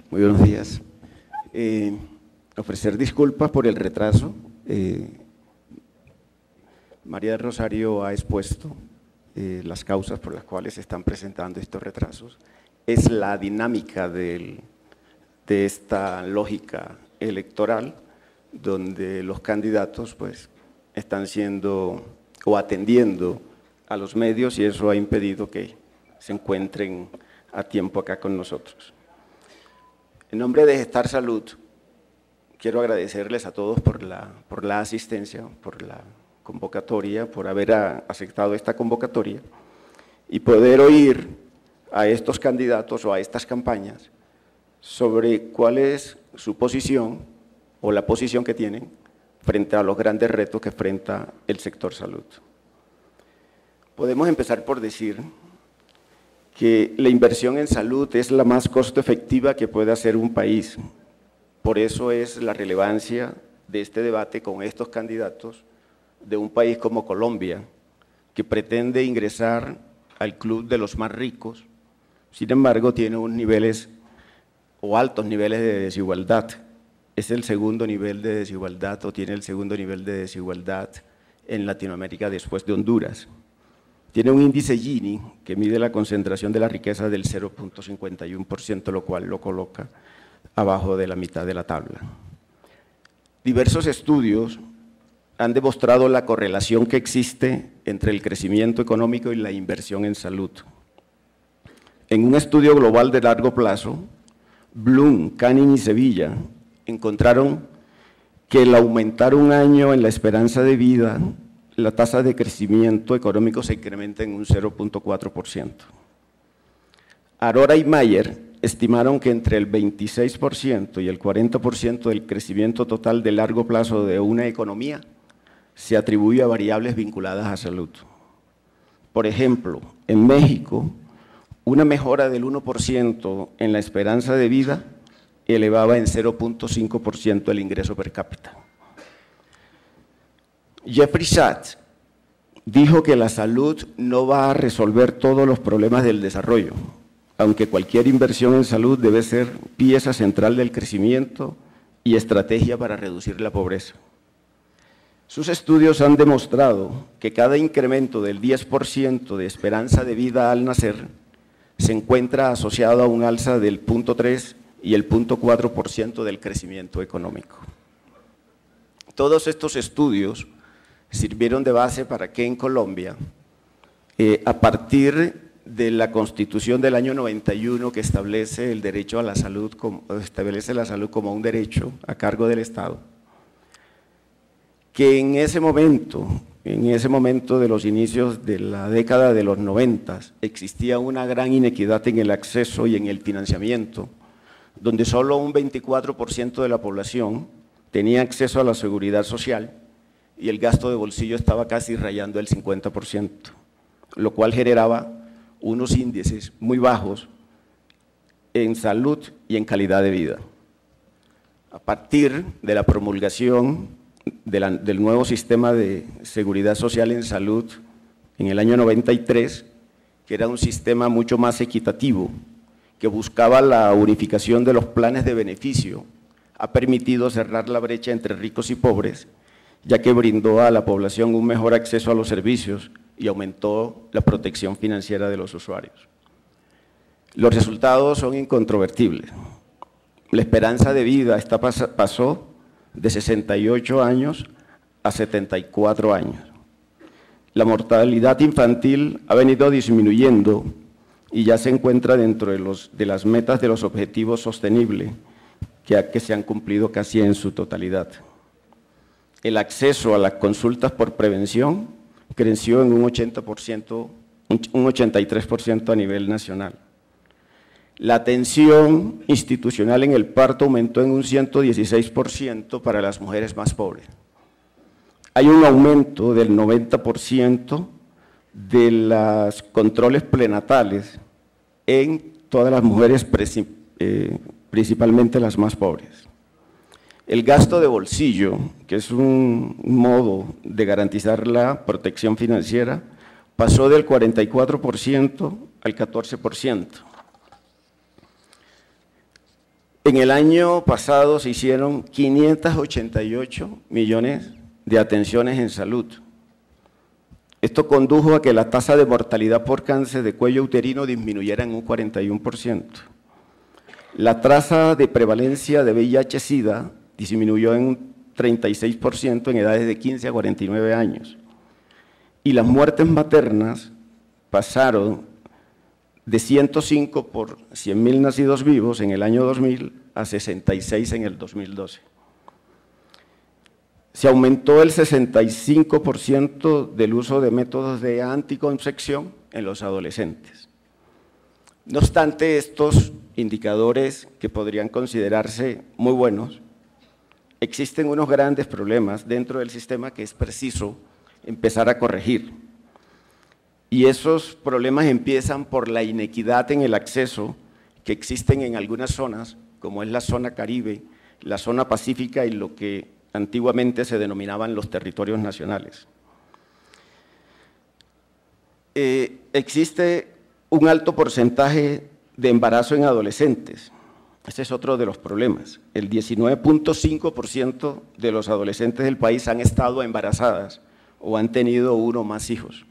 Muy buenos días. Ofrecer disculpas por el retraso. María del Rosario ha expuesto las causas por las cuales se están presentando estos retrasos. Es la dinámica de esta lógica electoral, donde los candidatos pues, están siendo o atendiendo a los medios, y eso ha impedido que se encuentren a tiempo acá con nosotros. En nombre de Gestar Salud, quiero agradecerles a todos por la asistencia, por la convocatoria, por haber aceptado esta convocatoria y poder oír a estos candidatos o a estas campañas sobre cuál es su posición o la posición que tienen frente a los grandes retos que enfrenta el sector salud. Podemos empezar por decir que la inversión en salud es la más costo efectiva que puede hacer un país. Por eso es la relevancia de este debate con estos candidatos de un país como Colombia, que pretende ingresar al club de los más ricos, sin embargo tiene unos niveles o altos niveles de desigualdad. Es el segundo nivel de desigualdad o tiene el segundo nivel de desigualdad en Latinoamérica después de Honduras. Tiene un índice Gini que mide la concentración de la riqueza del 0.51%, lo cual lo coloca abajo de la mitad de la tabla. Diversos estudios han demostrado la correlación que existe entre el crecimiento económico y la inversión en salud. En un estudio global de largo plazo, Bloom, Canning y Sevilla encontraron que el aumentar un año en la esperanza de vida, la tasa de crecimiento económico se incrementa en un 0.4%. Arora y Mayer estimaron que entre el 26% y el 40% del crecimiento total de largo plazo de una economía se atribuye a variables vinculadas a salud. Por ejemplo, en México, una mejora del 1% en la esperanza de vida elevaba en 0.5% el ingreso per cápita. Jeffrey Sachs dijo que la salud no va a resolver todos los problemas del desarrollo, aunque cualquier inversión en salud debe ser pieza central del crecimiento y estrategia para reducir la pobreza. Sus estudios han demostrado que cada incremento del 10% de esperanza de vida al nacer se encuentra asociado a un alza del 0.3 y el 0.4% del crecimiento económico. Todos estos estudios sirvieron de base para que en Colombia, a partir de la Constitución del año 91 que establece el derecho a la salud, establece la salud como un derecho a cargo del Estado, que en ese momento de los inicios de la década de los 90, existía una gran inequidad en el acceso y en el financiamiento, donde solo un 24% de la población tenía acceso a la seguridad social y el gasto de bolsillo estaba casi rayando el 50%, lo cual generaba unos índices muy bajos en salud y en calidad de vida. A partir de la promulgación del nuevo sistema de seguridad social en salud en el año 93, que era un sistema mucho más equitativo, que buscaba la unificación de los planes de beneficio, ha permitido cerrar la brecha entre ricos y pobres, ya que brindó a la población un mejor acceso a los servicios y aumentó la protección financiera de los usuarios. Los resultados son incontrovertibles. La esperanza de vida pasó de 68 años a 74 años. La mortalidad infantil ha venido disminuyendo y ya se encuentra dentro de las metas de los objetivos sostenibles que se han cumplido casi en su totalidad. El acceso a las consultas por prevención creció en un 83% a nivel nacional. La atención institucional en el parto aumentó en un 116% para las mujeres más pobres. Hay un aumento del 90% de los controles prenatales en todas las mujeres, principalmente las más pobres. El gasto de bolsillo, que es un modo de garantizar la protección financiera, pasó del 44% al 14%. En el año pasado se hicieron 588 millones de atenciones en salud. Esto condujo a que la tasa de mortalidad por cáncer de cuello uterino disminuyera en un 41%. La tasa de prevalencia de VIH-Sida disminuyó en un 36% en edades de 15 a 49 años. Y las muertes maternas pasaron de 105 por 100.000 nacidos vivos en el año 2000 a 66 en el 2012. Se aumentó el 65% del uso de métodos de anticoncepción en los adolescentes. No obstante, estos indicadores que podrían considerarse muy buenos, existen unos grandes problemas dentro del sistema que es preciso empezar a corregir. Y esos problemas empiezan por la inequidad en el acceso que existen en algunas zonas, como es la zona Caribe, la zona Pacífica y lo que antiguamente se denominaban los territorios nacionales. Existe un alto porcentaje de embarazo en adolescentes. Ese es otro de los problemas. El 19.5% de los adolescentes del país han estado embarazadas o han tenido uno o más hijos.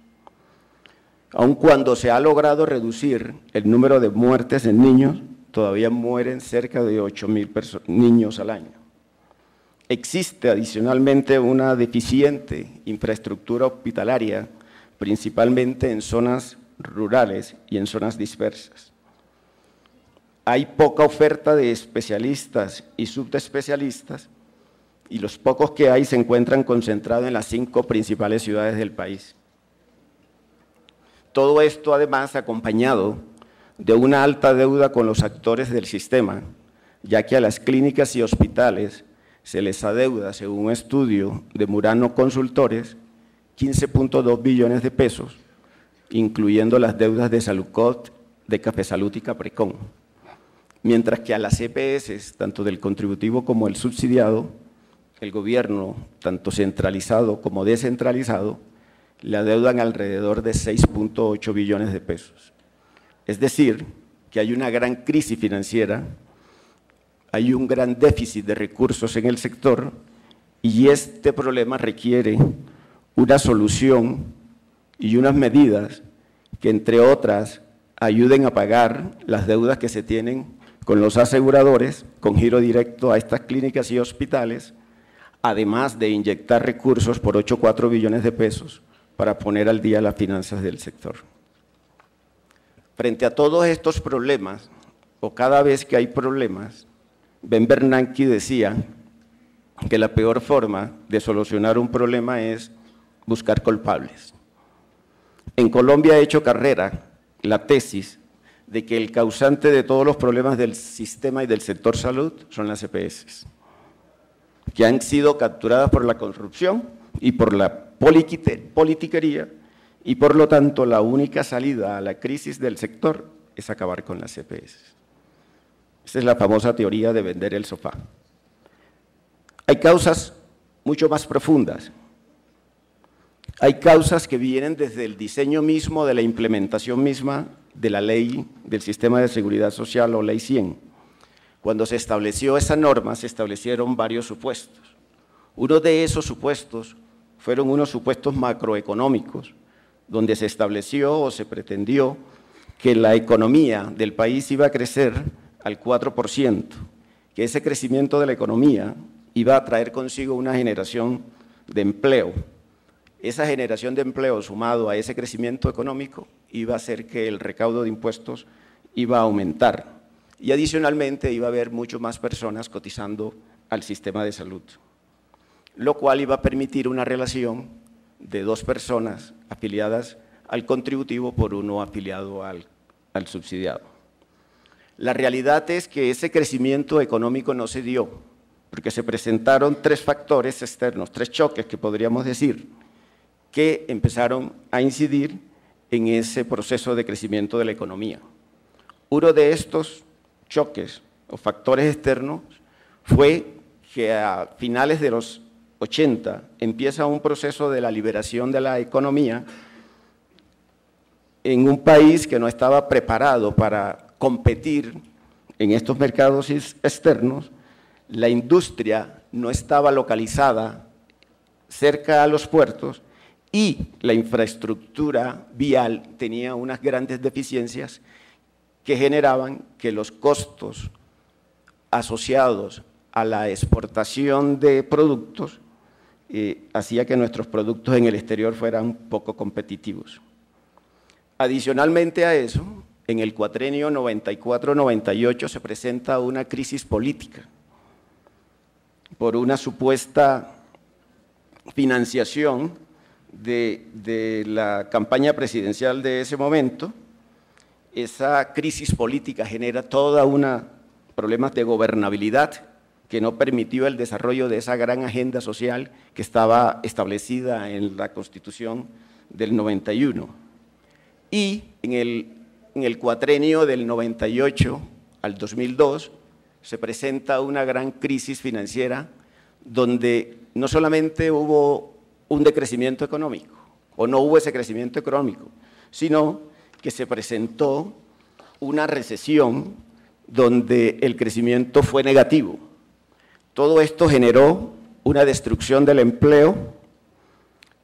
Aun cuando se ha logrado reducir el número de muertes en niños, todavía mueren cerca de 8.000 niños al año. Existe adicionalmente una deficiente infraestructura hospitalaria, principalmente en zonas rurales y en zonas dispersas. Hay poca oferta de especialistas y subespecialistas, y los pocos que hay se encuentran concentrados en las 5 principales ciudades del país. Todo esto además acompañado de una alta deuda con los actores del sistema, ya que a las clínicas y hospitales se les adeuda, según un estudio de Murano Consultores, 15.2 billones de pesos, incluyendo las deudas de Salucot, de Cafesalud y Caprecón. Mientras que a las EPS, tanto del contributivo como el subsidiado, el gobierno, tanto centralizado como descentralizado, le adeudan alrededor de 6.8 billones de pesos. Es decir, que hay una gran crisis financiera, hay un gran déficit de recursos en el sector y este problema requiere una solución y unas medidas que, entre otras, ayuden a pagar las deudas que se tienen con los aseguradores, con giro directo a estas clínicas y hospitales, además de inyectar recursos por 8,4 billones de pesos para poner al día las finanzas del sector. Frente a todos estos problemas, o cada vez que hay problemas, Ben Bernanke decía que la peor forma de solucionar un problema es buscar culpables. En Colombia ha hecho carrera la tesis de que el causante de todos los problemas del sistema y del sector salud son las EPS, que han sido capturadas por la corrupción y por la politiquería, y por lo tanto la única salida a la crisis del sector es acabar con las EPS. Esa es la famosa teoría de vender el sofá. Hay causas mucho más profundas. Hay causas que vienen desde el diseño mismo de la implementación misma de la ley del Sistema de Seguridad Social o Ley 100. Cuando se estableció esa norma, se establecieron varios supuestos. Uno de esos supuestos fueron unos supuestos macroeconómicos, donde se estableció o se pretendió que la economía del país iba a crecer al 4%, que ese crecimiento de la economía iba a traer consigo una generación de empleo. Esa generación de empleo sumado a ese crecimiento económico iba a hacer que el recaudo de impuestos iba a aumentar y adicionalmente iba a haber mucho más personas cotizando al sistema de salud, lo cual iba a permitir una relación de 2 personas afiliadas al contributivo por uno afiliado al subsidiado. La realidad es que ese crecimiento económico no se dio, porque se presentaron 3 factores externos, 3 choques que podríamos decir, que empezaron a incidir en ese proceso de crecimiento de la economía. Uno de estos choques o factores externos fue que a finales de los 80 empieza un proceso de la liberación de la economía en un país que no estaba preparado para competir en estos mercados externos, la industria no estaba localizada cerca a los puertos y la infraestructura vial tenía unas grandes deficiencias que generaban que los costos asociados a la exportación de productos hacía que nuestros productos en el exterior fueran poco competitivos. Adicionalmente a eso, en el cuatrenio 94-98 se presenta una crisis política por una supuesta financiación de la campaña presidencial de ese momento. Esa crisis política genera toda una problemas de gobernabilidad que no permitió el desarrollo de esa gran agenda social que estaba establecida en la Constitución del 91. Y en el cuatrenio del 98 al 2002 se presenta una gran crisis financiera donde no solamente hubo un decrecimiento económico, o no hubo ese crecimiento económico, sino que se presentó una recesión donde el crecimiento fue negativo. Todo esto generó una destrucción del empleo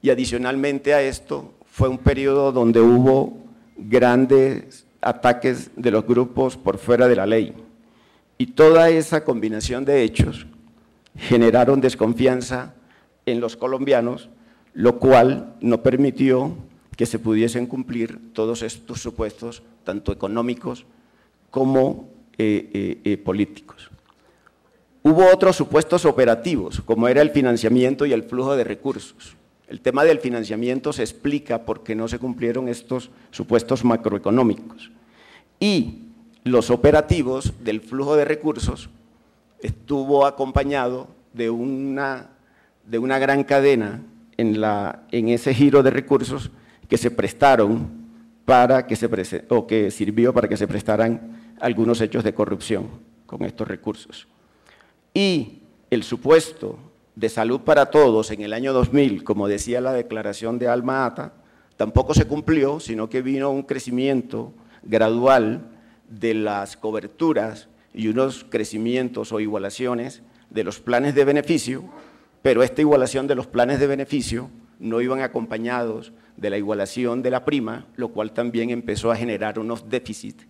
y adicionalmente a esto fue un periodo donde hubo grandes ataques de los grupos por fuera de la ley. Y toda esa combinación de hechos generaron desconfianza en los colombianos, lo cual no permitió que se pudiesen cumplir todos estos supuestos, tanto económicos como políticos. Hubo otros supuestos operativos, como era el financiamiento y el flujo de recursos. El tema del financiamiento se explica porque no se cumplieron estos supuestos macroeconómicos. Y los operativos del flujo de recursos estuvo acompañado de una gran cadena en ese giro de recursos que se prestaron para que que sirvió para que se prestaran algunos hechos de corrupción con estos recursos. Y el supuesto de salud para todos en el año 2000, como decía la declaración de Alma Ata, tampoco se cumplió, sino que vino un crecimiento gradual de las coberturas y unos crecimientos o igualaciones de los planes de beneficio, pero esta igualación de los planes de beneficio no iban acompañados de la igualación de la prima, lo cual también empezó a generar unos déficits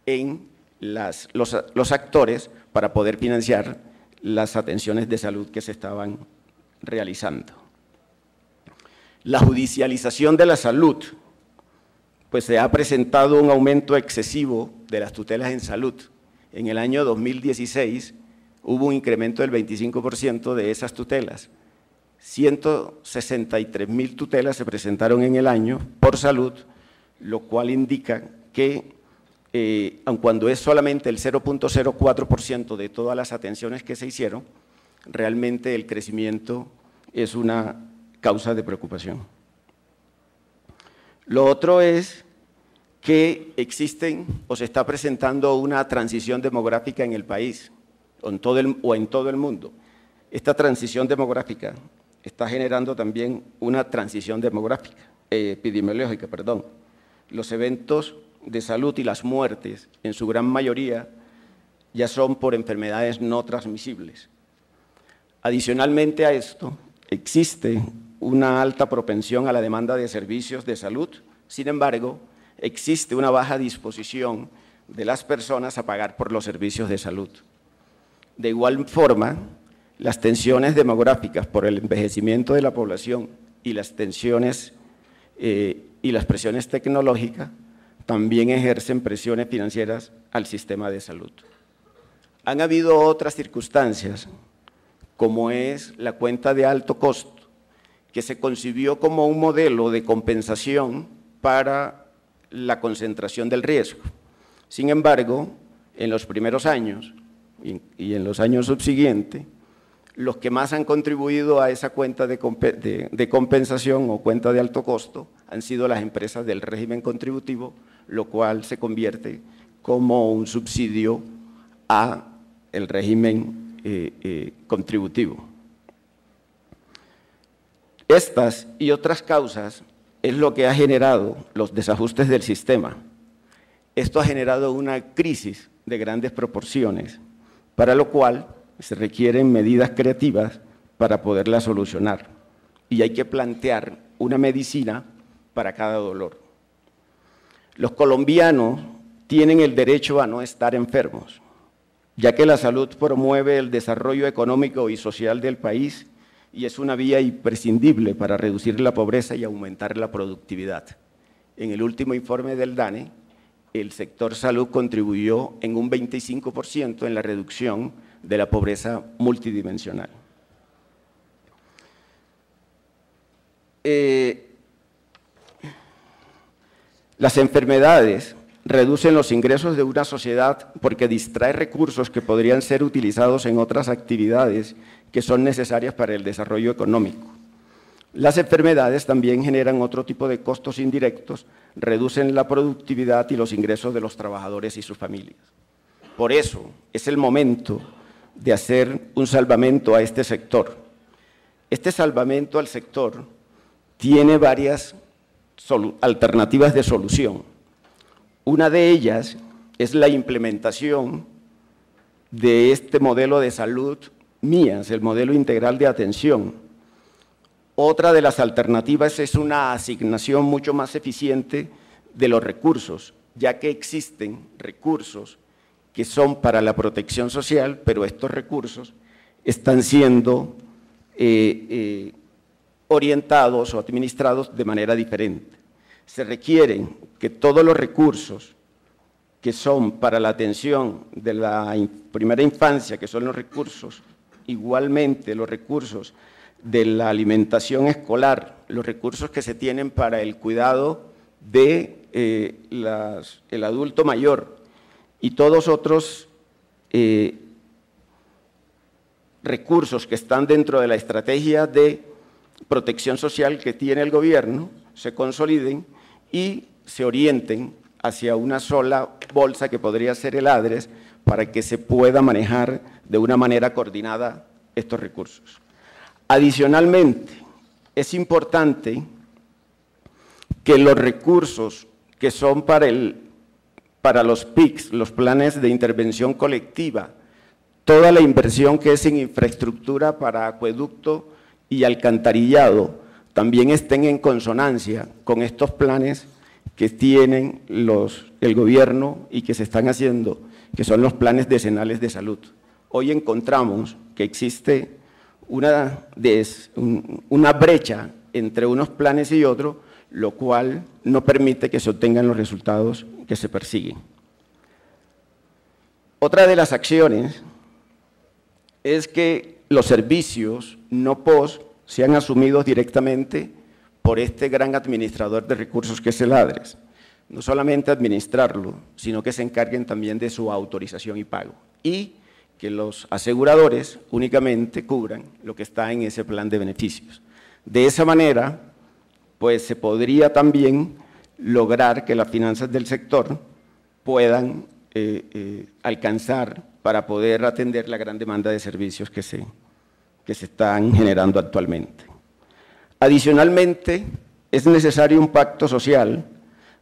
en los actores para poder financiar las atenciones de salud que se estaban realizando. La judicialización de la salud, pues se ha presentado un aumento excesivo de las tutelas en salud. En el año 2016 hubo un incremento del 25% de esas tutelas. 163.000 tutelas se presentaron en el año por salud, lo cual indica que, aun cuando es solamente el 0.04% de todas las atenciones que se hicieron, realmente el crecimiento es una causa de preocupación. Lo otro es que existen o se está presentando una transición demográfica en el país o en todo el mundo. Esta transición demográfica está generando también una transición epidemiológica. Los eventos de salud y las muertes, en su gran mayoría, ya son por enfermedades no transmisibles. Adicionalmente a esto, existe una alta propensión a la demanda de servicios de salud, sin embargo, existe una baja disposición de las personas a pagar por los servicios de salud. De igual forma, las tensiones demográficas por el envejecimiento de la población y las tensiones y las presiones tecnológicas también ejercen presiones financieras al sistema de salud. Han habido otras circunstancias, como es la cuenta de alto costo, que se concibió como un modelo de compensación para la concentración del riesgo. Sin embargo, en los primeros años y en los años subsiguientes, los que más han contribuido a esa cuenta de compensación o cuenta de alto costo han sido las empresas del régimen contributivo, lo cual se convierte como un subsidio a el régimen contributivo. Estas y otras causas es lo que ha generado los desajustes del sistema. Esto ha generado una crisis de grandes proporciones, para lo cual se requieren medidas creativas para poderla solucionar. Y hay que plantear una medicina para cada dolor. Los colombianos tienen el derecho a no estar enfermos, ya que la salud promueve el desarrollo económico y social del país y es una vía imprescindible para reducir la pobreza y aumentar la productividad. En el último informe del DANE, el sector salud contribuyó en un 25% en la reducción de la pobreza multidimensional. Las enfermedades reducen los ingresos de una sociedad porque distrae recursos que podrían ser utilizados en otras actividades que son necesarias para el desarrollo económico. Las enfermedades también generan otro tipo de costos indirectos, reducen la productividad y los ingresos de los trabajadores y sus familias. Por eso es el momento de hacer un salvamento a este sector. Este salvamento al sector tiene varias alternativas de solución. Una de ellas es la implementación de este modelo de salud MIAS, el modelo integral de atención. Otra de las alternativas es una asignación mucho más eficiente de los recursos, ya que existen recursos que son para la protección social, pero estos recursos están siendo orientados o administrados de manera diferente. Se requieren que todos los recursos que son para la atención de la primera infancia, que son los recursos, igualmente los recursos de la alimentación escolar, los recursos que se tienen para el cuidado de el adulto mayor y todos otros recursos que están dentro de la estrategia de protección social que tiene el gobierno, se consoliden y se orienten hacia una sola bolsa que podría ser el ADRES para que se pueda manejar de una manera coordinada estos recursos. Adicionalmente, es importante que los recursos que son para los PICs, los planes de intervención colectiva, toda la inversión que es en infraestructura para acueducto y alcantarillado, también estén en consonancia con estos planes que tienen el gobierno y que se están haciendo, que son los planes decenales de salud. Hoy encontramos que existe una brecha entre unos planes y otros, lo cual no permite que se obtengan los resultados que se persiguen. Otra de las acciones es que los servicios no POS sean asumidos directamente por este gran administrador de recursos que es el ADRES. No solamente administrarlo, sino que se encarguen también de su autorización y pago. Y que los aseguradores únicamente cubran lo que está en ese plan de beneficios. De esa manera, pues se podría también lograr que las finanzas del sector puedan alcanzar para poder atender la gran demanda de servicios que se están generando actualmente. Adicionalmente, es necesario un pacto social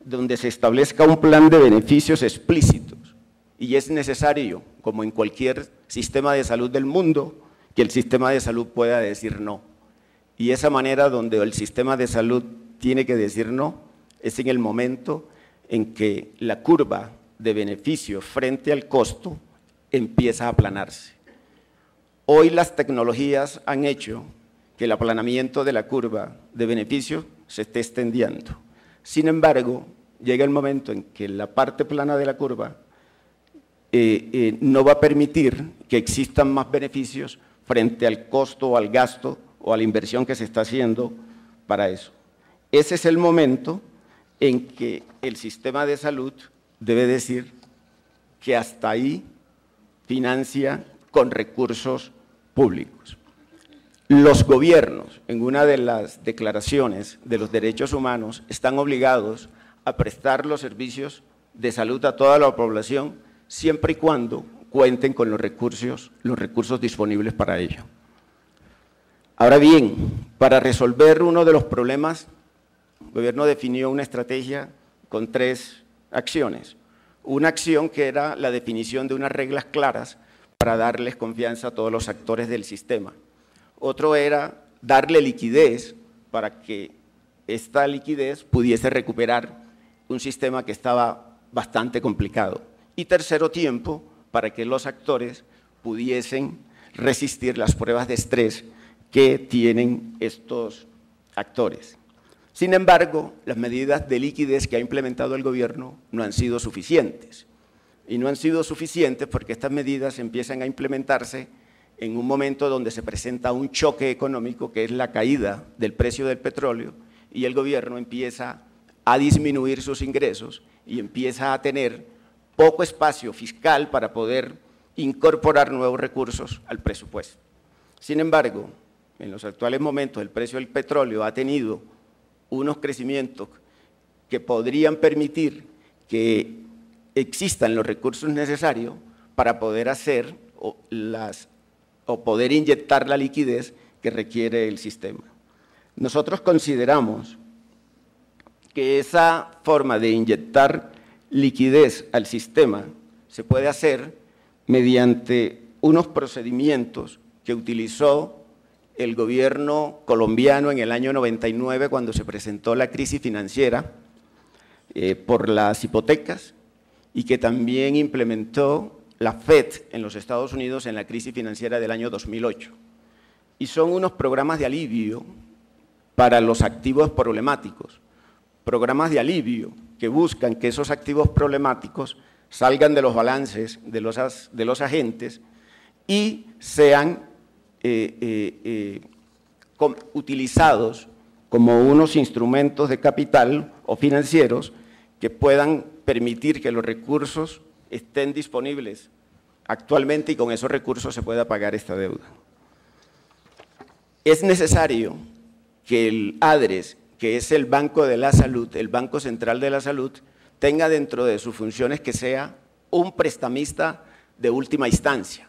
donde se establezca un plan de beneficios explícitos y es necesario, como en cualquier sistema de salud del mundo, que el sistema de salud pueda decir no. Y esa manera donde el sistema de salud tiene que decir no es en el momento en que la curva de beneficio frente al costo empieza a aplanarse. Hoy las tecnologías han hecho que el aplanamiento de la curva de beneficio se esté extendiendo. Sin embargo, llega el momento en que la parte plana de la curva no va a permitir que existan más beneficios frente al costo o al gasto o a la inversión que se está haciendo para eso. Ese es el momento en que el sistema de salud debe decir que hasta ahí financia con recursos públicos. Los gobiernos, en una de las declaraciones de los derechos humanos, están obligados a prestar los servicios de salud a toda la población siempre y cuando cuenten con los recursos disponibles para ello. Ahora bien, para resolver uno de los problemas, el gobierno definió una estrategia con 3 acciones. una acción que era la definición de unas reglas claras para darles confianza a todos los actores del sistema. Otro era darle liquidez para que esta liquidez pudiese recuperar un sistema que estaba bastante complicado. Y tercero, tiempo para que los actores pudiesen resistir las pruebas de estrés que tienen estos actores. Sin embargo, las medidas de liquidez que ha implementado el gobierno no han sido suficientes. Y no han sido suficientes porque estas medidas empiezan a implementarse en un momento donde se presenta un choque económico, que es la caída del precio del petróleo, y el gobierno empieza a disminuir sus ingresos y empieza a tener poco espacio fiscal para poder incorporar nuevos recursos al presupuesto. Sin embargo, en los actuales momentos el precio del petróleo ha tenido unos crecimientos que podrían permitir que existan los recursos necesarios para poder hacer o poder inyectar la liquidez que requiere el sistema. Nosotros consideramos que esa forma de inyectar liquidez al sistema se puede hacer mediante unos procedimientos que utilizó el gobierno colombiano en el año 99 cuando se presentó la crisis financiera por las hipotecas y que también implementó la FED en los Estados Unidos en la crisis financiera del año 2008. Y son unos programas de alivio para los activos problemáticos, programas de alivio que buscan que esos activos problemáticos salgan de los balances de los agentes y sean utilizados como unos instrumentos de capital o financieros que puedan permitir que los recursos estén disponibles actualmente y con esos recursos se pueda pagar esta deuda. Es necesario que el ADRES, que es el Banco de la Salud, el Banco Central de la Salud, tenga dentro de sus funciones que sea un prestamista de última instancia.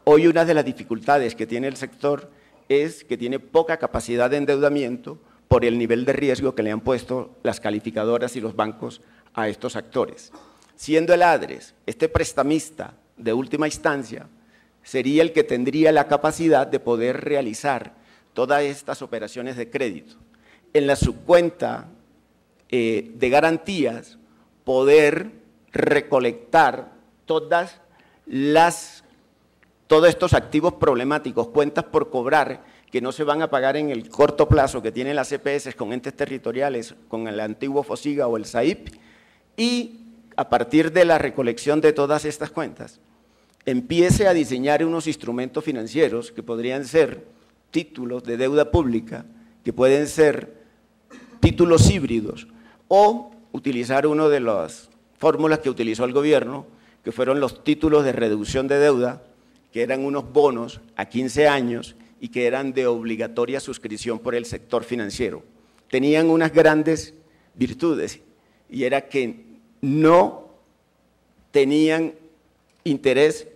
Hoy una de las dificultades que tiene el sector es que tiene poca capacidad de endeudamiento por el nivel de riesgo que le han puesto las calificadoras y los bancos a estos actores. Siendo el ADRES este prestamista de última instancia, sería el que tendría la capacidad de poder realizar todas estas operaciones de crédito. En la subcuenta de garantías, poder recolectar todos estos activos problemáticos, cuentas por cobrar, que no se van a pagar en el corto plazo que tienen las EPS con entes territoriales, con el antiguo FOSIGA o el SAIP, y a partir de la recolección de todas estas cuentas, empiece a diseñar unos instrumentos financieros que podrían ser títulos de deuda pública, que pueden ser títulos híbridos, o utilizar una de las fórmulas que utilizó el gobierno, que fueron los títulos de reducción de deuda, que eran unos bonos a 15 años y que eran de obligatoria suscripción por el sector financiero. Tenían unas grandes virtudes y era que no tenían interés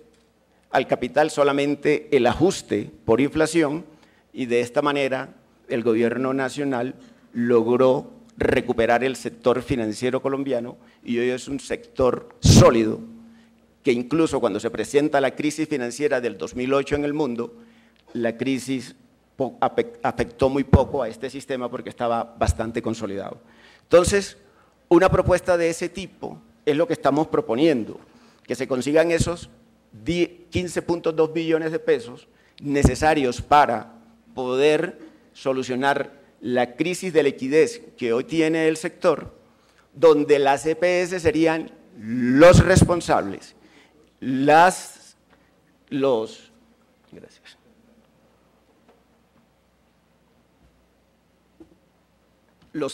al capital, solamente el ajuste por inflación, y de esta manera el gobierno nacional logró recuperar el sector financiero colombiano y hoy es un sector sólido, que incluso cuando se presenta la crisis financiera del 2008 en el mundo, la crisis afectó muy poco a este sistema porque estaba bastante consolidado. Entonces, una propuesta de ese tipo es lo que estamos proponiendo, que se consigan esos 15.2 billones de pesos necesarios para poder solucionar la crisis de liquidez que hoy tiene el sector, donde las EPS serían los responsables, los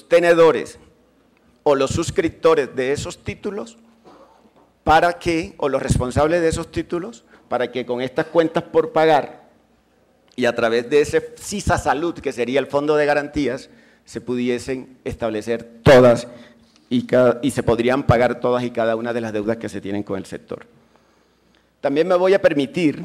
tenedores o los suscriptores de esos títulos para que, o los responsables de esos títulos, para que con estas cuentas por pagar y a través de ese CISA Salud, que sería el fondo de garantías, se pudiesen establecer todas y se podrían pagar todas y cada una de las deudas que se tienen con el sector. También me voy a permitir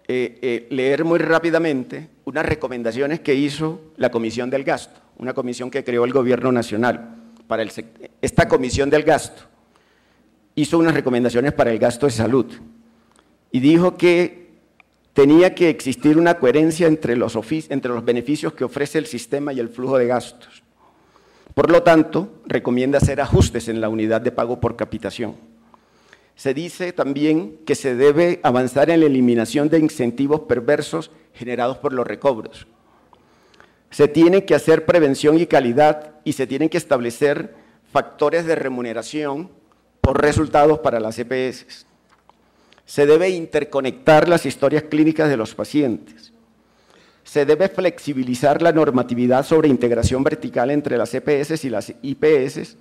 leer muy rápidamente unas recomendaciones que hizo la Comisión del Gasto, una comisión que creó el Gobierno Nacional para esta Comisión del Gasto. hizo unas recomendaciones para el gasto de salud y dijo que tenía que existir una coherencia entre los beneficios que ofrece el sistema y el flujo de gastos. Por lo tanto, recomienda hacer ajustes en la unidad de pago por capitación. Se dice también que se debe avanzar en la eliminación de incentivos perversos generados por los recobros. Se tiene que hacer prevención y calidad y se tienen que establecer factores de remuneración por resultados para las EPS. Se debe interconectar las historias clínicas de los pacientes. Se debe flexibilizar la normatividad sobre integración vertical entre las EPS y las IPS,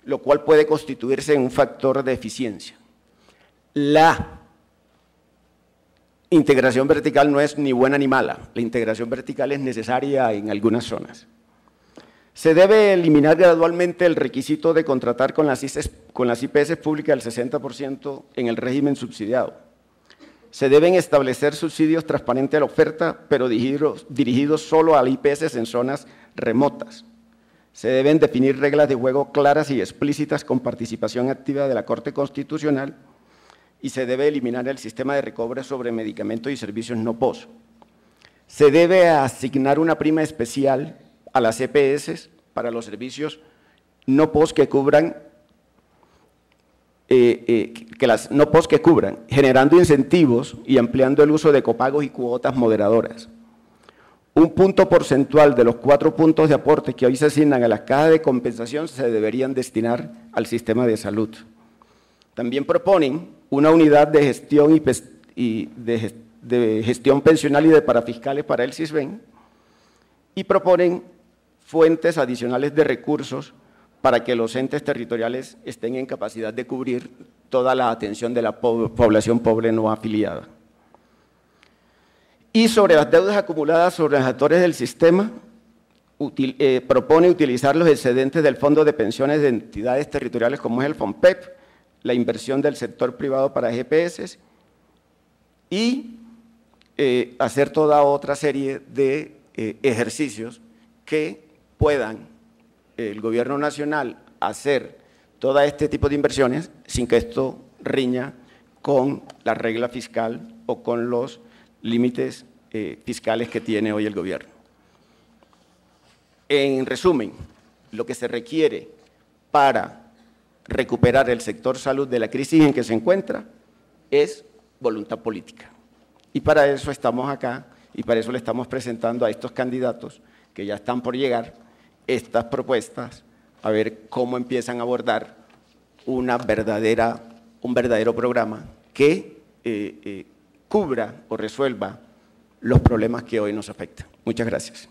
lo cual puede constituirse en un factor de eficiencia. La integración vertical no es ni buena ni mala, la integración vertical es necesaria en algunas zonas. Se debe eliminar gradualmente el requisito de contratar con las IPS públicas el 60% en el régimen subsidiado. Se deben establecer subsidios transparentes a la oferta, pero dirigidos solo a IPS en zonas remotas. Se deben definir reglas de juego claras y explícitas con participación activa de la Corte Constitucional y se debe eliminar el sistema de recobro sobre medicamentos y servicios no POS. Se debe asignar una prima especial a las EPS para los servicios no POS que cubran, generando incentivos y ampliando el uso de copagos y cuotas moderadoras. Un punto porcentual de los 4 puntos de aporte que hoy se asignan a las cajas de compensación se deberían destinar al sistema de salud. También proponen una unidad de gestión de gestión pensional y de parafiscales para el CISBEN y proponen fuentes adicionales de recursos para que los entes territoriales estén en capacidad de cubrir toda la atención de la población pobre no afiliada. Y sobre las deudas acumuladas sobre los actores del sistema, propone utilizar los excedentes del Fondo de Pensiones de entidades territoriales como es el FONPEP, la inversión del sector privado para GPS y hacer toda otra serie de ejercicios que puedan el gobierno nacional hacer todo este tipo de inversiones sin que esto riña con la regla fiscal o con los límites fiscales que tiene hoy el gobierno. En resumen, lo que se requiere para recuperar el sector salud de la crisis en que se encuentra es voluntad política. Y para eso estamos acá y para eso le estamos presentando a estos candidatos que ya están por llegar estas propuestas, a ver cómo empiezan a abordar un verdadero programa que cubra o resuelva los problemas que hoy nos afectan. Muchas gracias.